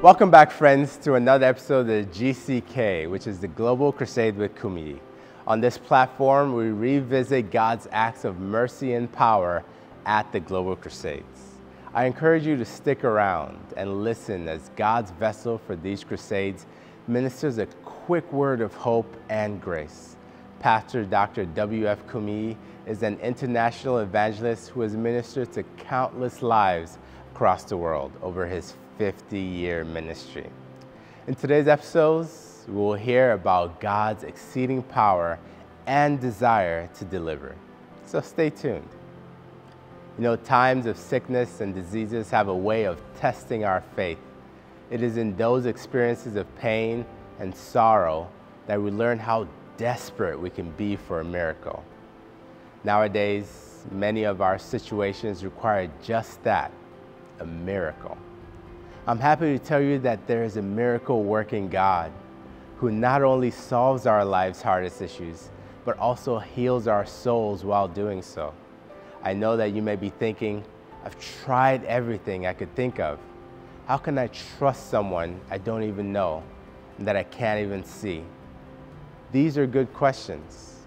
Welcome back, friends, to another episode of GCK, which is the Global Crusade with Kumuyi. On this platform, we revisit God's acts of mercy and power at the Global Crusades. I encourage you to stick around and listen as God's vessel for these crusades ministers a quick word of hope and grace. Pastor Dr. W.F. Kumuyi is an international evangelist who has ministered to countless lives across the world over his 50-year ministry. In today's episodes, we will hear about God's exceeding power and desire to deliver. So stay tuned. You know, times of sickness and diseases have a way of testing our faith. It is in those experiences of pain and sorrow that we learn how desperate we can be for a miracle. Nowadays, many of our situations require just that, a miracle. I'm happy to tell you that there is a miracle-working God who not only solves our life's hardest issues, but also heals our souls while doing so. I know that you may be thinking, I've tried everything I could think of. How can I trust someone I don't even know and that I can't even see? These are good questions.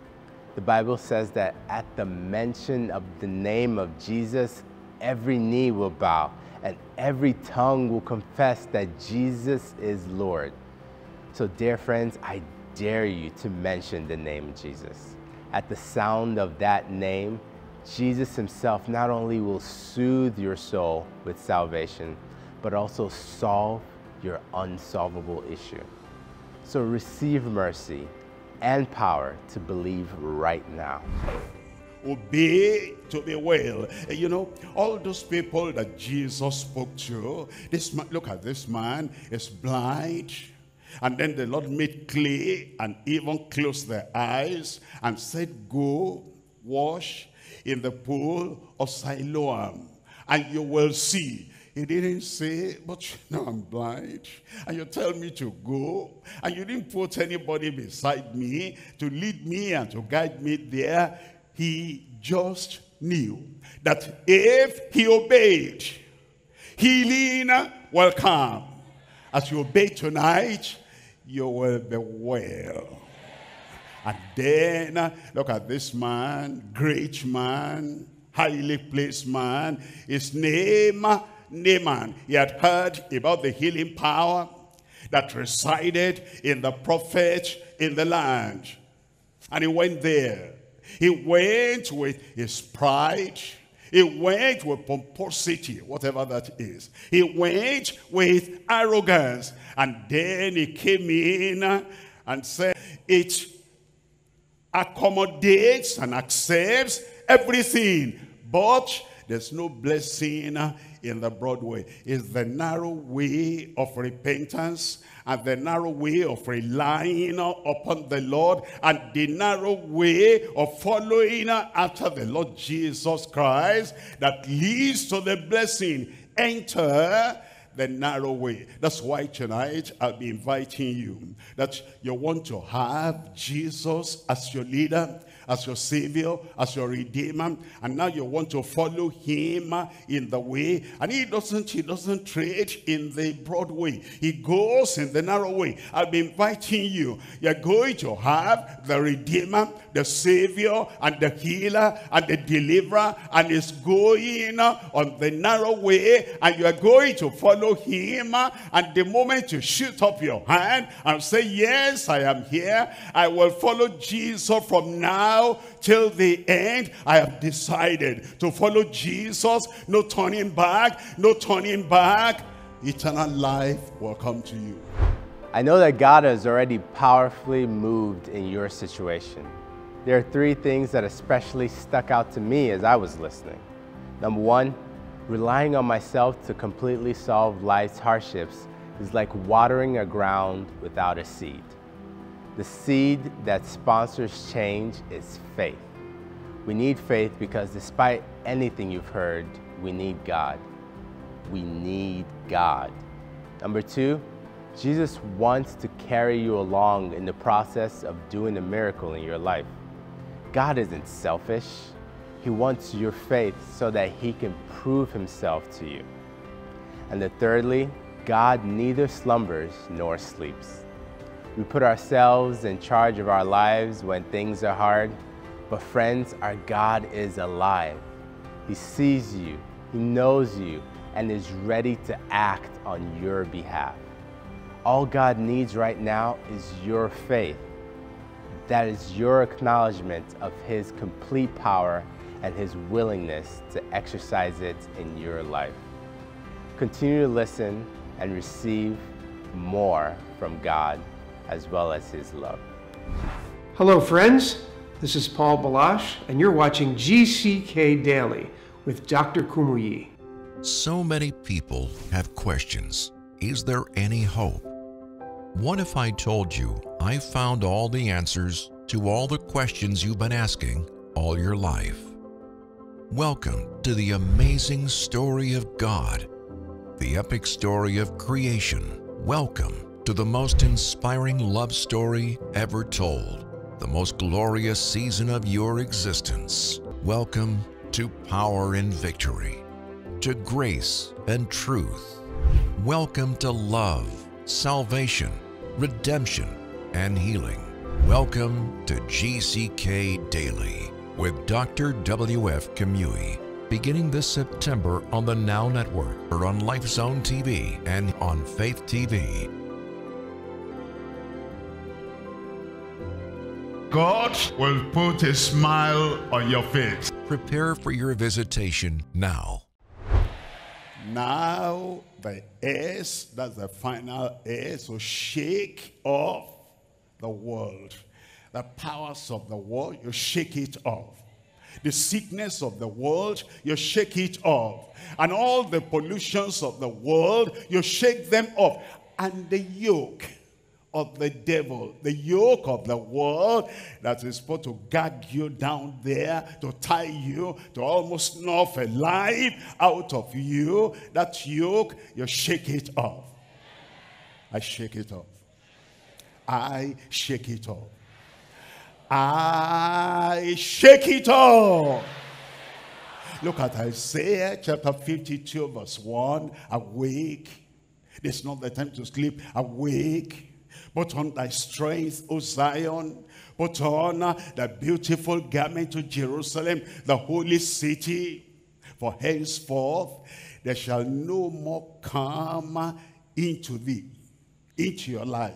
The Bible says that at the mention of the name of Jesus, every knee will bow and every tongue will confess that Jesus is Lord. So dear friends, I dare you to mention the name of Jesus. At the sound of that name, Jesus himself not only will soothe your soul with salvation, but also solve your unsolvable issue. So receive mercy and power to believe right now. Obey to be well. You know, all those people that Jesus spoke to, this man, look at this man, is blind. And then the Lord made clay and even closed their eyes and said, go wash in the pool of Siloam and you will see. He didn't say, but now I'm blind, and you tell me to go, and you didn't put anybody beside me to lead me and to guide me there. He just knew that if he obeyed, healing will come. As you obey tonight, you will be well. And then, look at this man, great man, highly placed man. His name, Naaman. He had heard about the healing power that resided in the prophet in the land. And he went there. He went with his pride. He went with pomposity, whatever that is. He went with arrogance. And then he came in and said, it accommodates and accepts everything, but there's no blessing in the broad way. It's the narrow way of repentance and the narrow way of relying upon the Lord and the narrow way of following after the Lord Jesus Christ that leads to the blessing. Enter the narrow way. That's why tonight I'll be inviting you that you want to have Jesus as your leader, as your savior, as your redeemer, and now you want to follow him in the way. And he doesn't trade in the broad way. He goes in the narrow way. I'll be inviting you. You're going to have the redeemer, the savior, and the healer, and the deliverer, and it's going on the narrow way, and you are going to follow him. And the moment you shoot up your hand and say, yes, I am here, I will follow Jesus from now till the end. I have decided to follow Jesus. No turning back, no turning back. Eternal life will come to you. I know that God has already powerfully moved in your situation. There are three things that especially stuck out to me as I was listening. Number one, relying on myself to completely solve life's hardships is like watering a ground without a seed. The seed that sponsors change is faith. We need faith because despite anything you've heard, we need God. We need God. Number two, Jesus wants to carry you along in the process of doing a miracle in your life. God isn't selfish. He wants your faith so that he can prove himself to you. And then thirdly, God neither slumbers nor sleeps. We put ourselves in charge of our lives when things are hard, but friends, our God is alive. He sees you, He knows you, and is ready to act on your behalf. All God needs right now is your faith. That is your acknowledgement of His complete power and His willingness to exercise it in your life. Continue to listen and receive more from God as well as His love. Hello friends, this is Paul Balash and you're watching GCK Daily with Dr. Kumuyi. So many people have questions. Is there any hope? What if I told you I found all the answers to all the questions you've been asking all your life? Welcome to the amazing story of God, the epic story of creation. Welcome to the most inspiring love story ever told, the most glorious season of your existence. Welcome to power and victory, to grace and truth. Welcome to love, salvation, redemption, and healing. Welcome to GCK Daily with Dr. W.F. Kumuyi, beginning this September on the Now Network or on LifeZone TV and on Faith TV. God will put a smile on your face. Prepare for your visitation now. Now the S, that's the final S, so shake off the world. The powers of the world, you shake it off. The sickness of the world, you shake it off. And all the pollutions of the world, you shake them off. And the yoke of the devil, the yoke of the world that is supposed to gag you down there, to tie you, to almost snuff a life out of you, that yoke, you shake it off. I shake it off. I shake it off. I shake it off. Look at Isaiah chapter 52 verse 1. Awake. This is not the time to sleep. Awake. Put on thy strength, O Zion. Put on the beautiful garment to Jerusalem, the holy city. For henceforth there shall no more come into thee, into your life,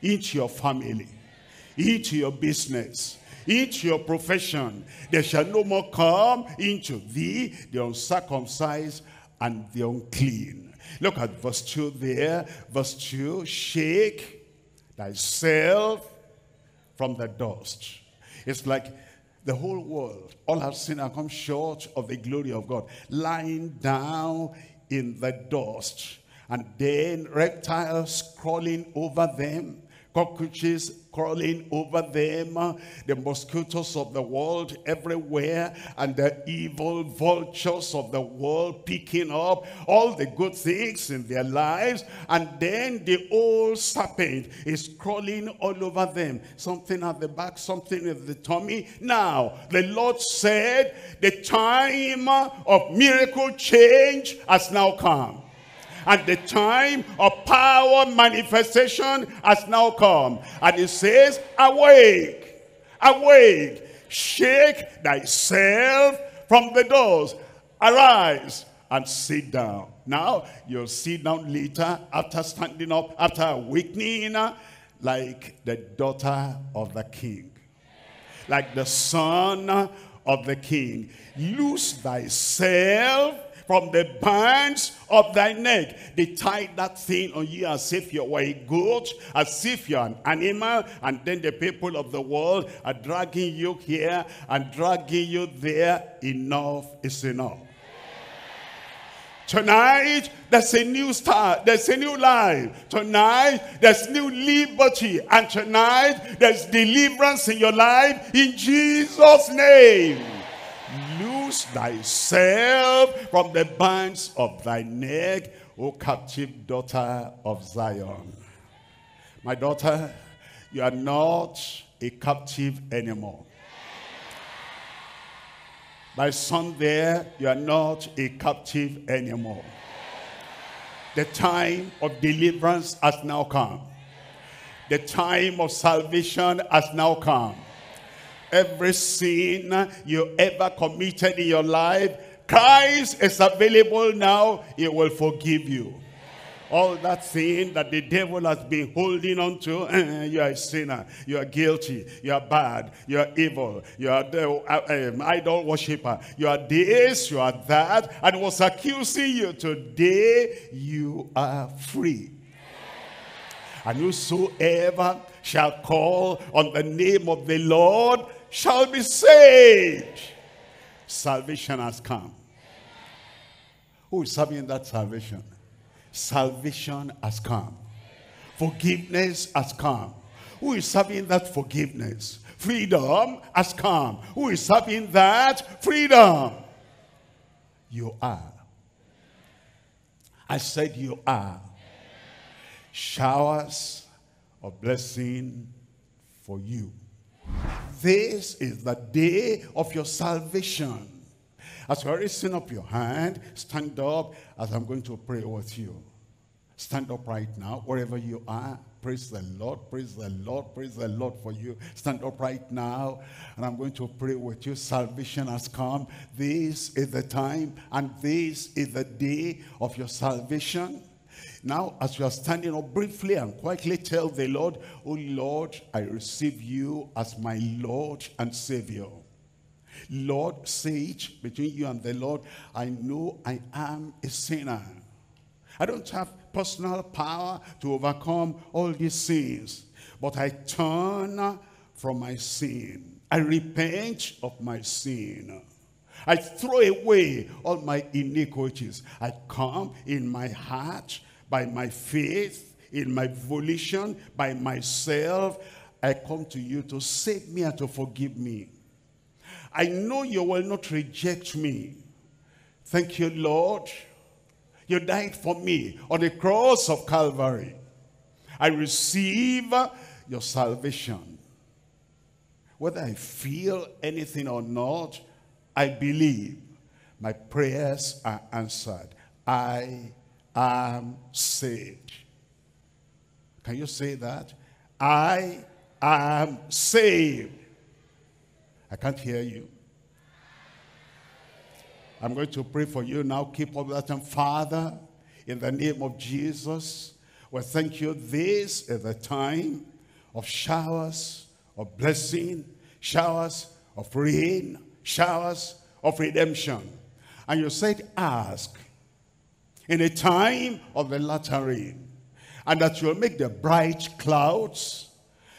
into your family, into your business, into your profession. There shall no more come into thee the uncircumcised and the unclean. Look at verse 2 there. Verse 2, shake thyself from the dust. It's like the whole world, all have sinned and come short of the glory of God, lying down in the dust. And then reptiles crawling over them, cockroaches crawling over them, the mosquitoes of the world everywhere, and the evil vultures of the world picking up all the good things in their lives. And then the old serpent is crawling all over them, something at the back, something at the tummy. Now the Lord said the time of miracle change has now come. And the time of power manifestation has now come. And it says, awake, awake, shake thyself from the dust, arise and sit down. Now, you'll sit down later after standing up, after awakening, like the daughter of the king, like the son of the king. Loose thyself from the bands of thy neck. They tied that thing on you as if you were a goat, as if you're an animal, and then the people of the world are dragging you here and dragging you there. Enough is enough. Tonight, there's a new start. There's a new life. Tonight, there's new liberty. And tonight, there's deliverance in your life in Jesus' name. Loose thyself from the bands of thy neck, O captive daughter of Zion. My daughter, you are not a captive anymore. My son there, you are not a captive anymore. The time of deliverance has now come. The time of salvation has now come. Every sin you ever committed in your life, Christ is available now. He will forgive you. All that sin that the devil has been holding on to, you are a sinner, you are guilty, you are bad, you are evil, you are the idol worshiper, you are this, you are that, and was accusing you. Today you are free. And whosoever shall call on the name of the Lord shall be saved. Salvation has come. Who is having that salvation? Salvation has come. Forgiveness has come. Who is having that forgiveness? Freedom has come. Who is having that freedom? You are. I said you are. Showers of blessing for you. This is the day of your salvation. As you are raising up your hand, stand up as I'm going to pray with you. Stand up right now, wherever you are. Praise the Lord, praise the Lord, praise the Lord for you. Stand up right now, and I'm going to pray with you. Salvation has come. This is the time, and this is the day of your salvation. Now, as you are standing up, briefly and quietly tell the Lord, oh Lord, I receive you as my Lord and Savior. Lord, say it between you and the Lord. I know I am a sinner. I don't have personal power to overcome all these sins, but I turn from my sin. I repent of my sin. I throw away all my iniquities. I come in my heart, by my faith, in my volition, by myself. I come to you to save me and to forgive me. I know you will not reject me. Thank you, Lord. You died for me on the cross of Calvary. I receive your salvation. Whether I feel anything or not, I believe my prayers are answered. I am saved. Can you say that? I am saved. I can't hear you. I'm going to pray for you now. Keep up that time. Father, in the name of Jesus, we thank you. This is the time of showers of blessing, showers of rain, showers of redemption. And you said, ask in a time of the latter rain, and that you will make the bright clouds,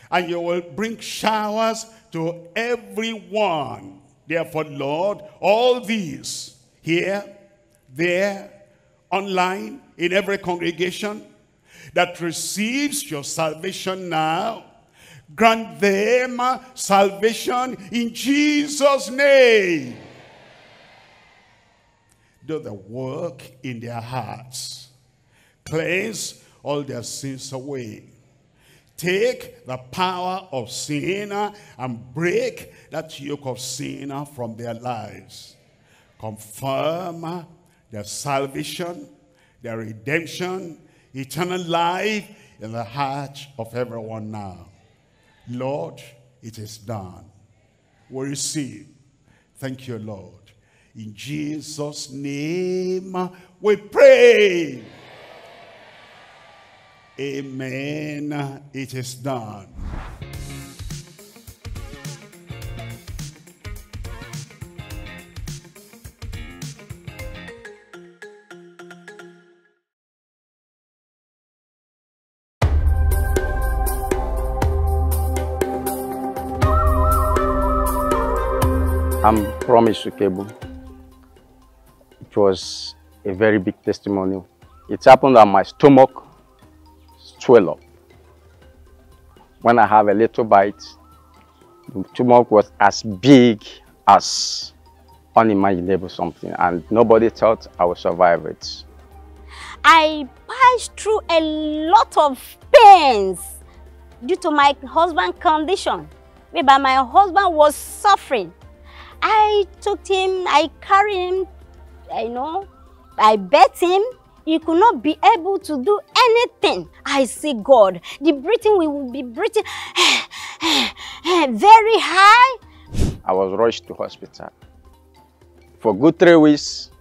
and you will bring showers to everyone. Therefore, Lord, all these, here, there, online, in every congregation that receives your salvation now, grant them salvation in Jesus' name. Do the work in their hearts. Cleanse all their sins away. Take the power of sin and break that yoke of sin from their lives. Confirm their salvation, their redemption, eternal life in the heart of everyone now. Lord, it is done. We receive. Thank you, Lord. In Jesus' name we pray. Amen. It is done. I'm Promise Sukebu. It was a very big testimony. It happened that my stomach swelled up. When I have a little bite, the stomach was as big as unimaginable something, and nobody thought I would survive it. I passed through a lot of pains due to my husband's condition, whereby my husband was suffering. I took him, I carried him, I bet him, You could not be able to do anything. I see God. The breathing, we will be breathing very high. I was rushed to hospital. For good 3 weeks,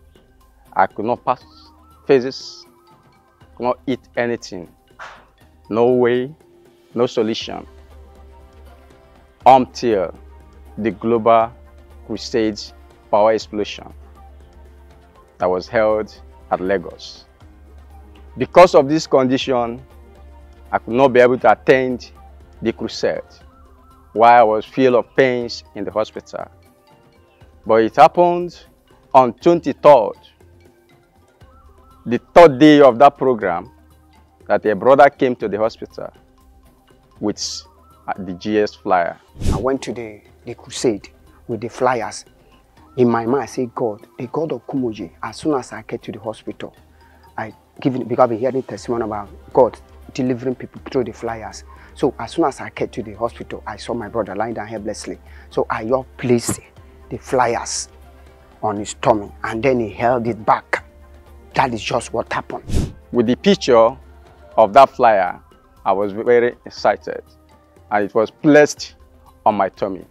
I could not pass phases, could not eat anything. No way, no solution. Until the global crusade power explosion that was held at Lagos. Because of this condition, I could not be able to attend the crusade while I was filled of pains in the hospital. But it happened on 23rd, the 3rd day of that program, that a brother came to the hospital with the GS flyer. I went to the crusade with the flyers. In my mind, I say, God, the God of Kumuyi. As soon as I get to the hospital, because I've been hearing testimony about God delivering people through the flyers. So as soon as I get to the hospital, I saw my brother lying down helplessly. So I just placed the flyers on his tummy, and then he held it back. That is just what happened. With the picture of that flyer, I was very excited, and it was placed on my tummy.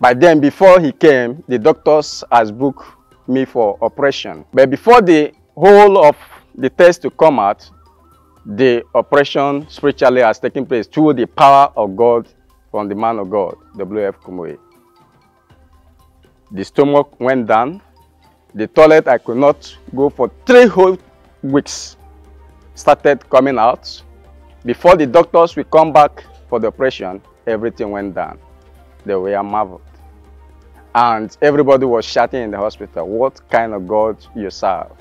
By then, before he came, the doctors has booked me for operation. But before the whole of the test to come out, the operation spiritually has taken place through the power of God from the man of God, W.F. Kumuyi. The stomach went down. The toilet I could not go for 3 whole weeks started coming out. Before the doctors will come back for the operation, everything went down. They were marveled. And everybody was shouting in the hospital, what kind of God you serve?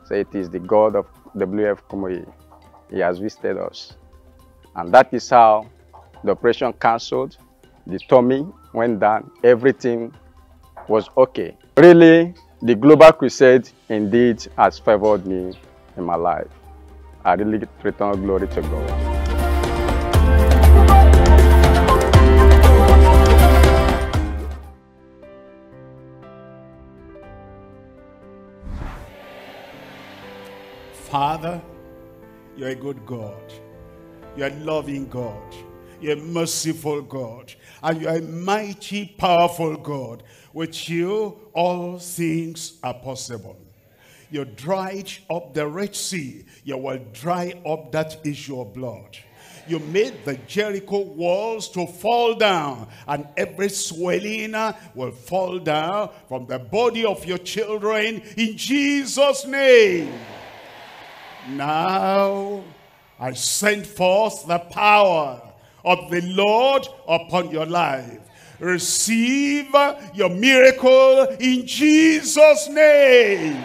So it is the God of W.F. Kumuyi. He has visited us. And that is how the operation cancelled, the tummy went down, everything was okay. Really, the global crusade indeed has favored me in my life. I really return glory to God. Father, you're a good God. You're a loving God. You're a merciful God. And you're a mighty, powerful God. With you, all things are possible. You dried up the Red Sea. You will dry up that issue of blood. You made the Jericho walls to fall down, and every swelling will fall down from the body of your children in Jesus' name. Now I send forth the power of the Lord upon your life. Receive your miracle in Jesus' name.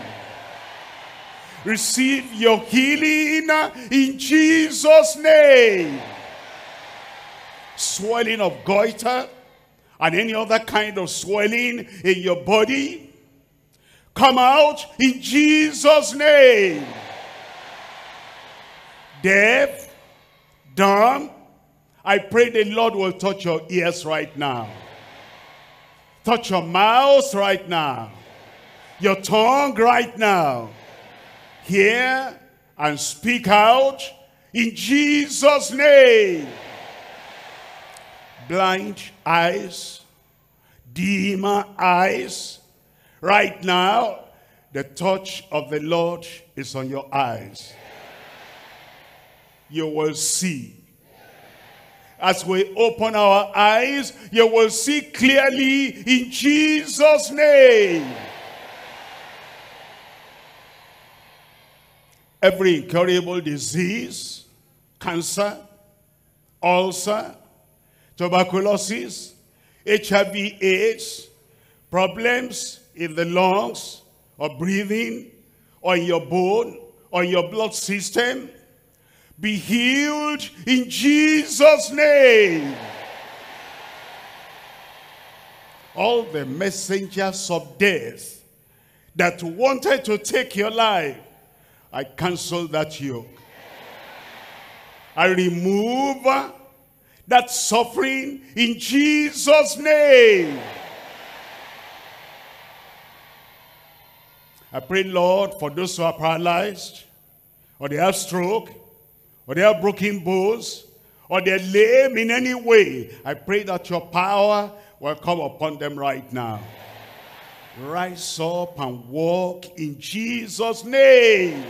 Receive your healing in Jesus' name. Swelling of goiter and any other kind of swelling in your body, come out in Jesus' name. Deaf, dumb, I pray the Lord will touch your ears right now. Touch your mouth right now. Your tongue right now. Hear and speak out in Jesus' name. Blind eyes, dim eyes, right now, the touch of the Lord is on your eyes. You will see. As we open our eyes, you will see clearly in Jesus' name. Every incurable disease, cancer, ulcer, tuberculosis, HIV/AIDS, problems in the lungs, or breathing, or in your bone, or in your blood system, be healed in Jesus' name. All the messengers of death that wanted to take your life, I cancel that yoke. I remove that suffering in Jesus' name. I pray, Lord, for those who are paralyzed, or they have stroke, or they have broken bones, or they're lame in any way. I pray that your power will come upon them right now. Rise up and walk in Jesus' name.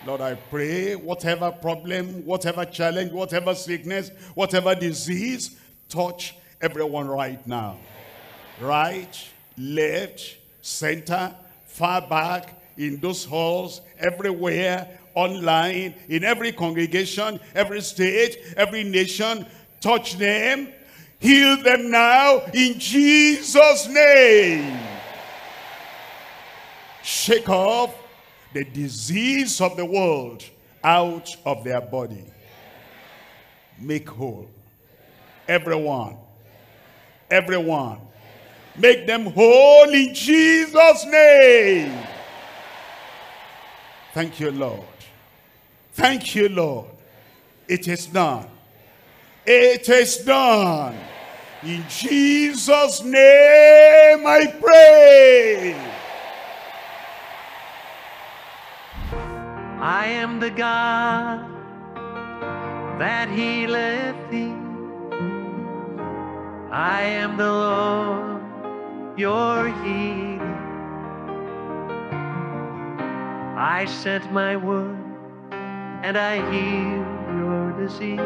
Lord, I pray whatever problem, whatever challenge, whatever sickness, whatever disease, touch everyone right now. Right, left, center, far back, in those halls, everywhere, online, in every congregation, every state, every nation. Touch them, heal them now in Jesus' name. Shake off the disease of the world out of their body. Make whole. Everyone. Everyone. Make them whole in Jesus' name. Thank you, Lord. Thank you, Lord. It is done. It is done. In Jesus' name I pray. I am the God that healeth thee. I am the Lord, your healer. I sent my word and I heal your disease.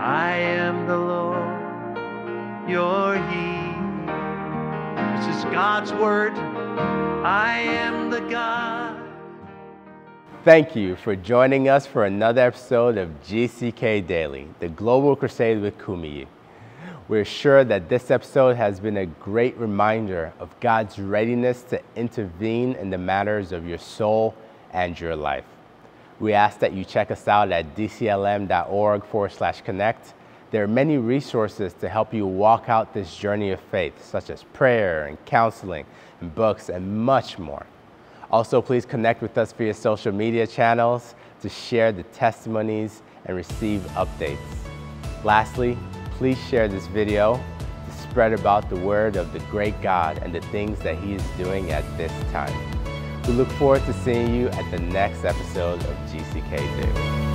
I am the Lord, your healer. This is God's word. I am the God. Thank you for joining us for another episode of GCK Daily, the Global Crusade with Kumuyi. We're sure that this episode has been a great reminder of God's readiness to intervene in the matters of your soul and your life. We ask that you check us out at dclm.org/connect. There are many resources to help you walk out this journey of faith, such as prayer and counseling and books and much more. Also, please connect with us via social media channels to share the testimonies and receive updates. Lastly, please share this video to spread about the word of the great God and the things that He is doing at this time. We look forward to seeing you at the next episode of GCK Daily.